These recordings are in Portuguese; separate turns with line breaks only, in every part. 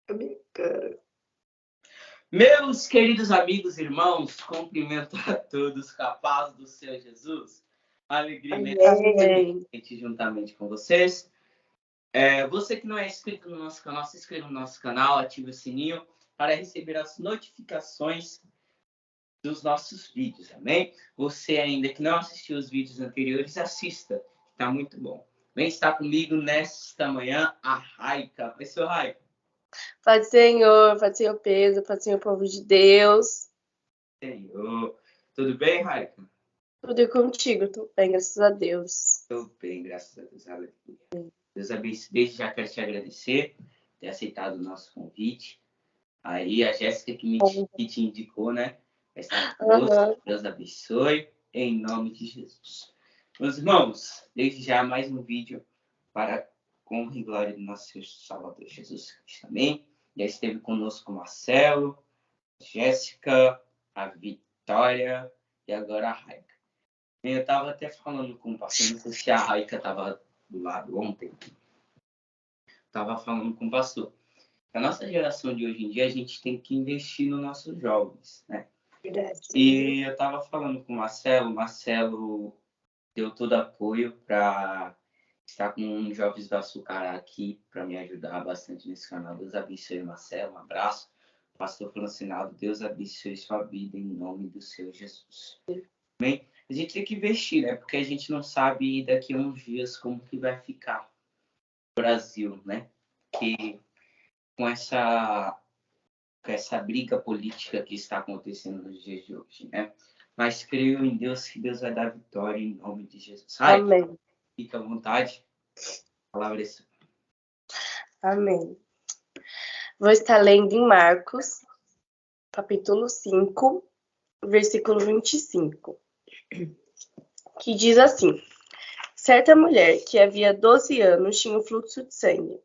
A minha cara.
Meus queridos amigos e irmãos, cumprimento a todos com a paz do Senhor Jesus. Alegria
Amém.
imensa juntamente com vocês. Você que não é inscrito no nosso canal, se inscreva no nosso canal, ative o sininho para receber as notificações dos nossos vídeos, amém? Você ainda que não assistiu os vídeos anteriores, assista, está muito bom. Vem estar comigo nesta manhã a Raika. Oi, seu Raika.
Paz do Senhor Pedro, paz do Senhor povo de Deus.
Senhor. Tudo bem, Raika?
Tudo é contigo, tô bem, graças a Deus.
Estou bem, graças a Deus. Aleluia. Deus abençoe. Desde já quero te agradecer por ter aceitado o nosso convite. Aí a Jéssica que te indicou, né? Vai estar conosco. Deus abençoe. Em nome de Jesus. Meus irmãos, desde já mais um vídeo para a honra e glória do nosso Senhor Salvador Jesus Cristo. Amém? Já esteve conosco o Marcelo, a Jéssica, a Vitória e agora a Raika. Eu estava até falando com o pastor, não sei se a Raika estava do lado ontem. Estava falando com o pastor. A nossa geração de hoje em dia, a gente tem que investir nos nossos jovens, né?
Verdade.
E eu estava falando com o Marcelo deu todo apoio para estar com os Jovens do Açucará aqui, para me ajudar bastante nesse canal. Deus abençoe, Marcelo, um abraço. Pastor Francinaldo, Deus abençoe sua vida em nome do Senhor Jesus. Amém? A gente tem que investir, né? Porque a gente não sabe daqui a uns dias como que vai ficar o Brasil, né? Que com essa briga política que está acontecendo nos dias de hoje, né? Mas creio em Deus que Deus vai dar vitória em nome de Jesus.
Amém.
Fica à vontade. A palavra é sua.
Amém. Vou estar lendo em Marcos, capítulo 5, versículo 25, que diz assim: certa mulher que havia 12 anos tinha um fluxo de sangue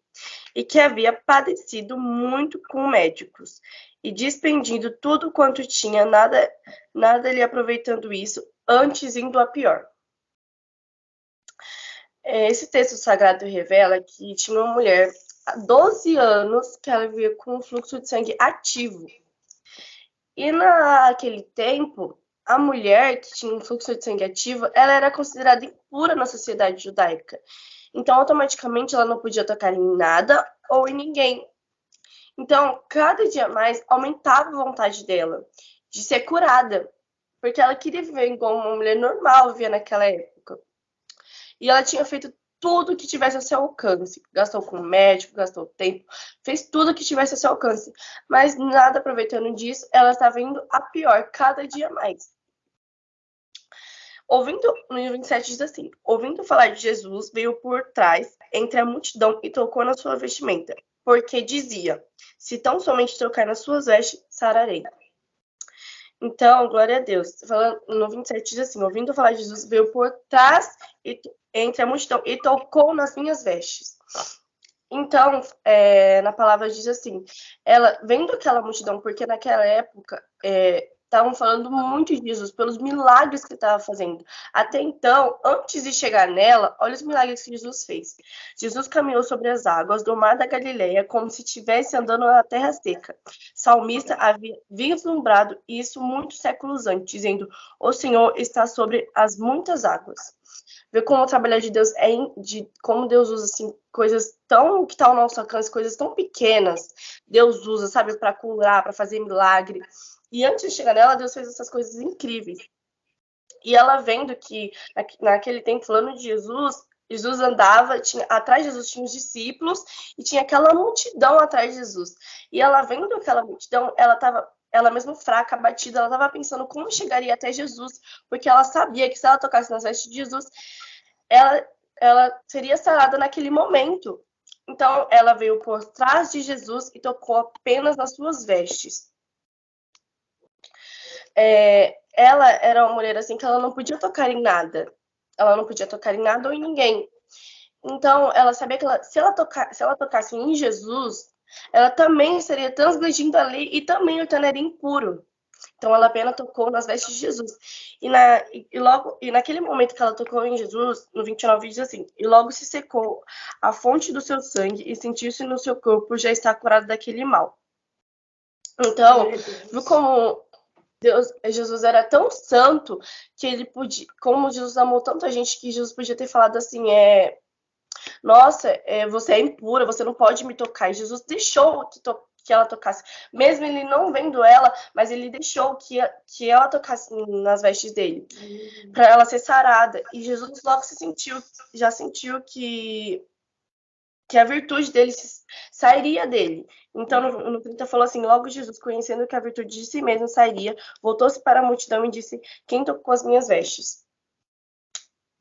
e que havia padecido muito com médicos e despendido tudo quanto tinha, nada lhe aproveitando isso, antes indo a pior. Esse texto sagrado revela que tinha uma mulher há 12 anos que ela vivia com um fluxo de sangue ativo. E naquele tempo, a mulher que tinha um fluxo de sangue ativo, ela era considerada impura na sociedade judaica. Então, automaticamente, ela não podia tocar em nada ou em ninguém. Então, cada dia mais, aumentava a vontade dela de ser curada, porque ela queria viver igual uma mulher normal vivia naquela época. E ela tinha feito tudo que tivesse a seu alcance. Gastou com médico, gastou tempo, fez tudo que tivesse a seu alcance. Mas nada aproveitando disso, ela estava indo a pior, cada dia mais. No 27 diz assim: ouvindo falar de Jesus, veio por trás, entre a multidão, e tocou na sua vestimenta, porque dizia: se tão somente tocar nas suas vestes, sararei. Então, glória a Deus. No 27 diz assim: ouvindo falar de Jesus, veio por trás, entre a multidão, e tocou nas minhas vestes. Então, na palavra diz assim, ela, vendo aquela multidão, porque naquela época estavam falando muito de Jesus, pelos milagres que ele estava fazendo. Até então, antes de chegar nela, olha os milagres que Jesus fez. Jesus caminhou sobre as águas do mar da Galileia, como se estivesse andando na terra seca. Salmista havia vislumbrado isso muitos séculos antes, dizendo: o Senhor está sobre as muitas águas. Ver como o trabalho de Deus como Deus usa assim coisas tão que tá ao nosso alcance, coisas tão pequenas. Deus usa, sabe, para curar, para fazer milagre. E antes de chegar nela, Deus fez essas coisas incríveis. E ela vendo que naquele tempo, falando de Jesus andava, atrás de Jesus tinha os discípulos e tinha aquela multidão atrás de Jesus. E ela vendo aquela multidão, ela mesmo fraca, abatida, ela estava pensando como chegaria até Jesus, porque ela sabia que se ela tocasse nas vestes de Jesus, ela seria sarada naquele momento. Então, ela veio por trás de Jesus e tocou apenas nas suas vestes. Ela era uma mulher assim que ela não podia tocar em nada. Ela não podia tocar em nada ou em ninguém. Então, ela sabia que se ela tocasse em Jesus, ela também estaria transgredindo a lei e também o tornaria impuro. Então ela apenas tocou nas vestes de Jesus. E naquele momento que ela tocou em Jesus, no 29 diz assim: e logo se secou a fonte do seu sangue e sentiu-se no seu corpo já está curado daquele mal. Então, viu como Jesus era tão santo que ele podia, como Jesus amou tanta gente, que Jesus podia ter falado assim, nossa, você é impura, você não pode me tocar. E Jesus deixou que ela tocasse, mesmo ele não vendo ela, mas ele deixou que ela tocasse nas vestes dele, para ela ser sarada. E Jesus logo já sentiu que a virtude dele sairia dele. Então, no 30 falou assim: logo Jesus, conhecendo que a virtude de si mesmo sairia, voltou-se para a multidão e disse: quem tocou as minhas vestes?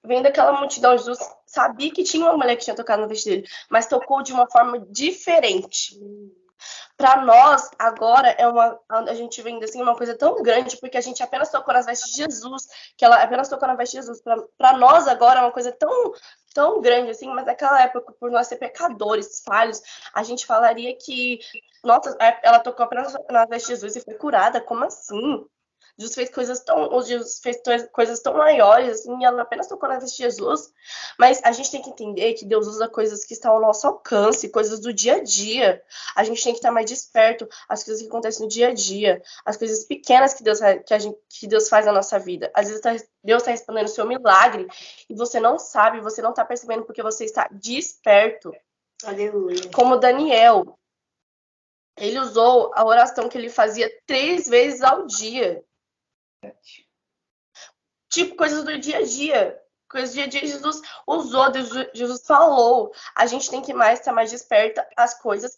Vendo aquela multidão, Jesus sabia que tinha uma mulher que tinha tocado na veste dele, mas tocou de uma forma diferente. Para nós, agora, a gente vendo assim uma coisa tão grande, porque a gente apenas tocou nas vestes de Jesus, que ela apenas tocou na veste de Jesus. Para nós, agora, é uma coisa tão grande assim, mas naquela época, por nós ser pecadores, falhos, a gente falaria que, nossa, ela tocou apenas na veste de Jesus e foi curada. Como assim? Jesus fez coisas tão maiores, assim, e ela apenas tocou na veste de Jesus. Mas a gente tem que entender que Deus usa coisas que estão ao nosso alcance, coisas do dia a dia. A gente tem que estar mais desperto às coisas que acontecem no dia a dia, as coisas pequenas que Deus faz na nossa vida. Às vezes Deus está respondendo o seu milagre e você não sabe, você não está percebendo porque você está desperto.
Aleluia.
Como Daniel, ele usou a oração que ele fazia 3 vezes ao dia. Tipo, coisas do dia a dia. Coisas do dia a dia Jesus usou, Jesus falou. A gente tem que estar mais desperta às coisas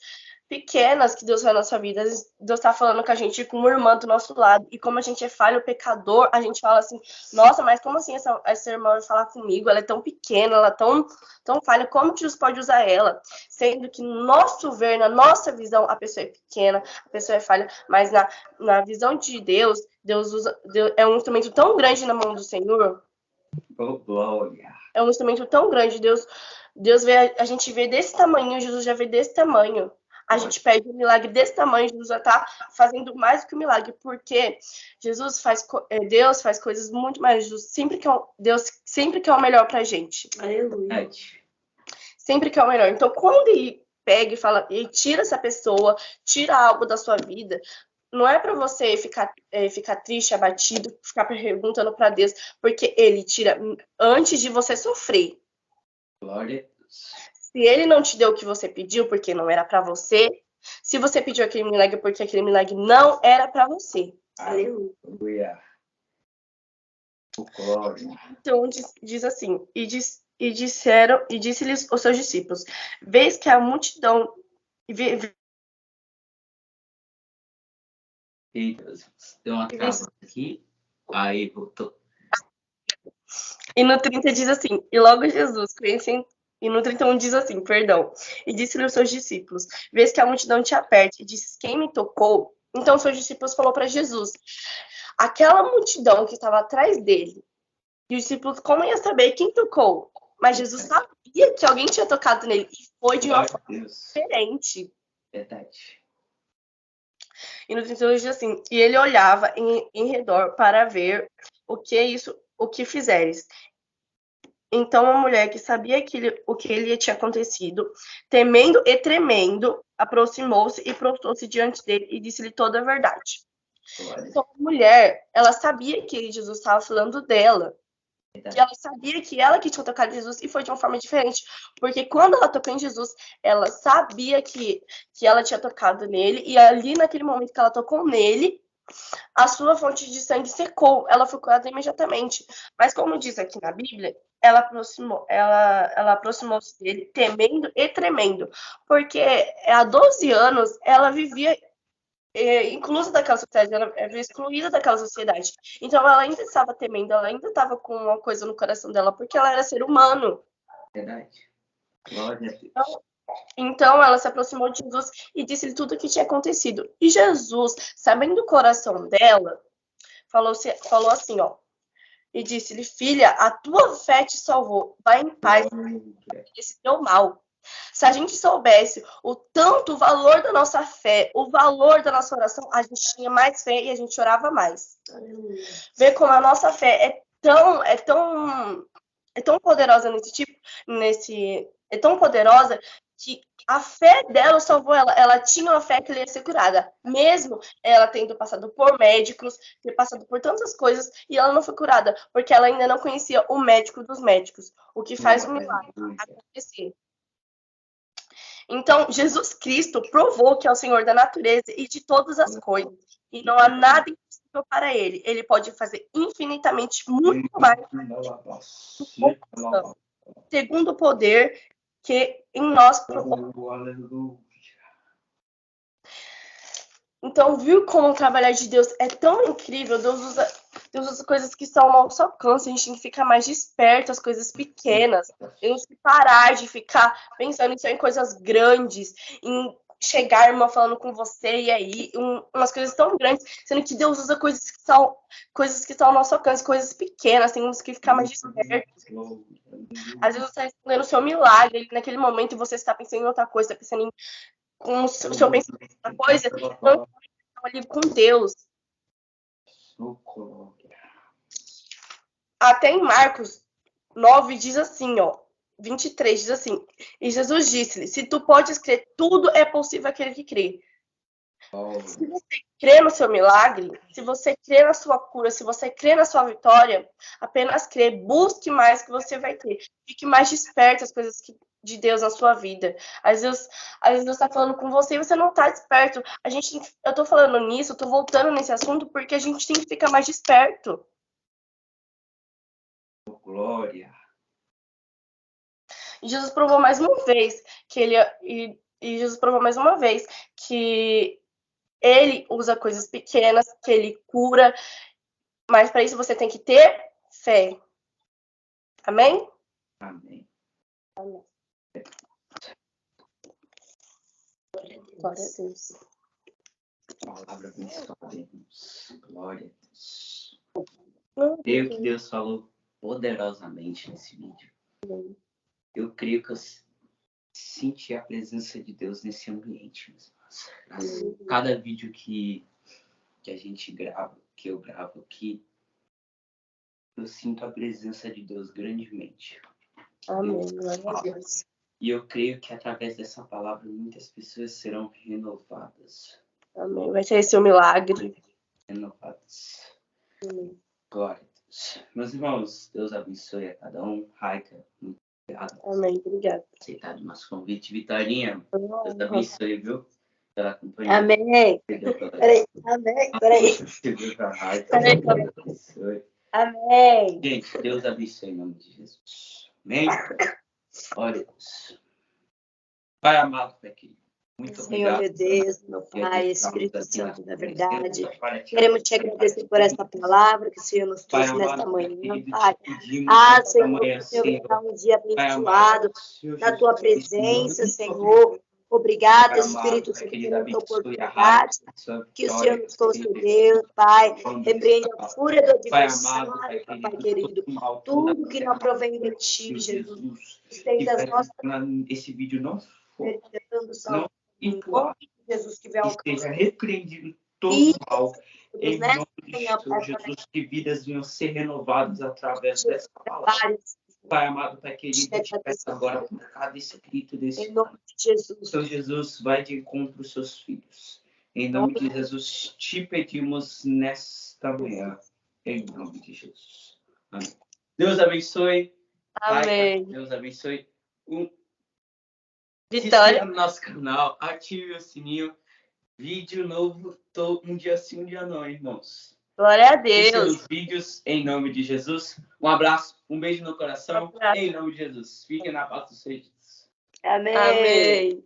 pequenas que Deus faz na nossa vida. Deus está falando com a gente como irmã do nosso lado. E como a gente é falho, pecador, a gente fala assim, nossa, mas como assim essa irmã vai falar comigo? Ela é tão pequena, ela é tão falha. Como que Deus pode usar ela? Sendo que no nosso ver, na nossa visão, a pessoa é pequena, a pessoa é falha. Mas na visão de Deus é um instrumento tão grande na mão do Senhor.
Oh, glória.
É um instrumento tão grande. Deus vê, a gente vê desse tamanho, Jesus já vê desse tamanho. A gente pede um milagre desse tamanho, Jesus já está fazendo mais do que um milagre, porque Deus faz coisas muito mais justas. Deus sempre quer o melhor pra gente.
Aleluia.
Sempre quer o melhor. Então, quando ele pega e fala, e tira essa pessoa, tira algo da sua vida, não é para você ficar triste, abatido, ficar perguntando para Deus, porque ele tira antes de você sofrer.
Glória.
Se ele não te deu o que você pediu, porque não era para você, se você pediu aquele milagre porque aquele milagre não era para você.
Aleluia. Glória.
Então diz assim, e disse-lhes os seus discípulos: vês que a multidão
Eita, deu uma trava aqui. Aí voltou.
E no 30 diz assim, e logo Jesus, conhecendo. E no 31 diz assim, perdão. E disse-lhe aos seus discípulos: vês que a multidão te aperta, e disse: quem me tocou? Então os seus discípulos falou para Jesus: aquela multidão que estava atrás dele. E os discípulos, como ia saber quem tocou? Mas Jesus sabia que alguém tinha tocado nele. E foi de uma forma diferente.
Verdade.
E no 32 diz assim, e ele olhava em redor para ver o que fizeres. Então a mulher que sabia o que lhe tinha acontecido, temendo e tremendo, aproximou-se e prostou-se diante dele e disse-lhe toda a verdade. Então a mulher, ela sabia que Jesus estava falando dela. E ela sabia que ela que tinha tocado em Jesus, e foi de uma forma diferente. Porque quando ela tocou em Jesus, ela sabia que ela tinha tocado nele, e ali naquele momento que ela tocou nele, a sua fonte de sangue secou, ela foi curada imediatamente. Mas como diz aqui na Bíblia, ela aproximou-se dele temendo e tremendo, porque há 12 anos ela vivia inclusa daquela sociedade, ela era excluída daquela sociedade. Então ela ainda estava temendo, ela ainda estava com uma coisa no coração dela, porque ela era ser humano.
Verdade. Glória a Deus.
Então ela se aproximou de Jesus e disse-lhe tudo o que tinha acontecido. E Jesus, sabendo o coração dela, falou assim, ó, e disse-lhe: filha, a tua fé te salvou, vai em paz, esse teu mal. Se a gente soubesse o valor da nossa fé, o valor da nossa oração, a gente tinha mais fé e a gente orava mais. Ver como a nossa fé é tão poderosa é tão poderosa que a fé dela salvou ela. Ela tinha uma fé que ela ia ser curada, mesmo ela tendo passado por médicos, ter passado por tantas coisas, e ela não foi curada, porque ela ainda não conhecia o médico dos médicos, o que faz o milagre acontecer. Então, Jesus Cristo provou que é o Senhor da natureza e de todas as coisas, e não há nada impossível para ele. Ele pode fazer infinitamente muito mais, segundo o poder que em nós provou. Então, viu como o trabalhar de Deus é tão incrível? Deus usa coisas que estão ao nosso alcance. A gente tem que ficar mais desperto, as coisas pequenas. Temos que parar de ficar pensando em coisas grandes, em chegar, irmã, falando com você, e aí, umas coisas tão grandes, sendo que Deus usa coisas que estão ao nosso alcance, coisas pequenas. Temos que ficar mais despertos. Às vezes você está respondendo o seu milagre naquele momento e você está pensando em outra coisa, está pensando com o seu pensamento em outra coisa, não está ali com Deus. Até em Marcos 9 diz assim, 23 diz assim: e Jesus disse-lhe: se tu podes crer, tudo é possível àquele que crê. Se você crê no seu milagre, se você crê na sua cura, se você crê na sua vitória, apenas crê, busque mais que você vai ter. Fique mais desperto às coisas de Deus na sua vida. Às vezes Deus está falando com você e você não está desperto. Eu tô falando nisso, eu tô voltando nesse assunto porque a gente tem que ficar mais desperto.
Glória.
E Jesus provou mais uma vez que Jesus provou mais uma vez que ele usa coisas pequenas, que ele cura, mas para isso você tem que ter fé. Amém?
Amém.
Amém. Glória a Deus.
Palavra abençoada, irmãos. Glória a Deus. Creio que Deus falou poderosamente nesse vídeo. Eu creio que eu senti a presença de Deus nesse ambiente, meus irmãos. Cada vídeo que a gente grava, que eu gravo aqui, eu sinto a presença de Deus grandemente.
Amém. Glória a Deus.
E eu creio que através dessa palavra muitas pessoas serão renovadas.
Amém. Vai ser esse o milagre.
Renovadas.
Amém.
Glória a Deus. Meus irmãos, Deus abençoe a cada um. Raika, muito obrigado.
Amém. Obrigada.
Aceitado o nosso convite. Vitorinha, Deus abençoe, viu? Pela companhia.
Amém. Peraí. Amém. Peraí.
Deus abençoe.
Amém.
Gente, Deus abençoe em nome de Jesus. Amém? Olha, Pai amado, Pai querido, muito
Senhor,
obrigado.
meu Deus, meu Pai, Espírito Santo da verdade, queremos te agradecer por essa palavra que o Senhor nos trouxe nesta manhã, Pai. Senhor, que um dia abençoado na tua presença, Senhor. Obrigada, Espírito Santo, pela tua oportunidade que o Senhor nos concedeu, Pai. Repreende a fúria do adversário, Pai querido. Tudo que não provém de ti, Jesus. Estenda as nossas...
Esse vídeo não for
Jesus, que venha
esteja repreendido todo mal. Em nome de Jesus, que vidas venham ser renovadas através dessa palavra. Pai amado, Pai querido, eu te peço agora por cada escrito desse
em nome de Jesus.
Senhor Jesus, vai de encontro aos seus filhos. Em nome de Jesus, te pedimos nesta manhã. Em nome de Jesus. Amém. Deus abençoe.
Amém.
Pai, Deus abençoe.
Vitória.
Se inscreva no nosso canal, ative o sininho. Vídeo novo, um dia sim, um dia não, irmãos.
Glória a Deus.
Os vídeos em nome de Jesus. Um abraço, um beijo no coração. Em nome de Jesus. Fiquem na paz do Senhor Jesus.
Amém.
Amém.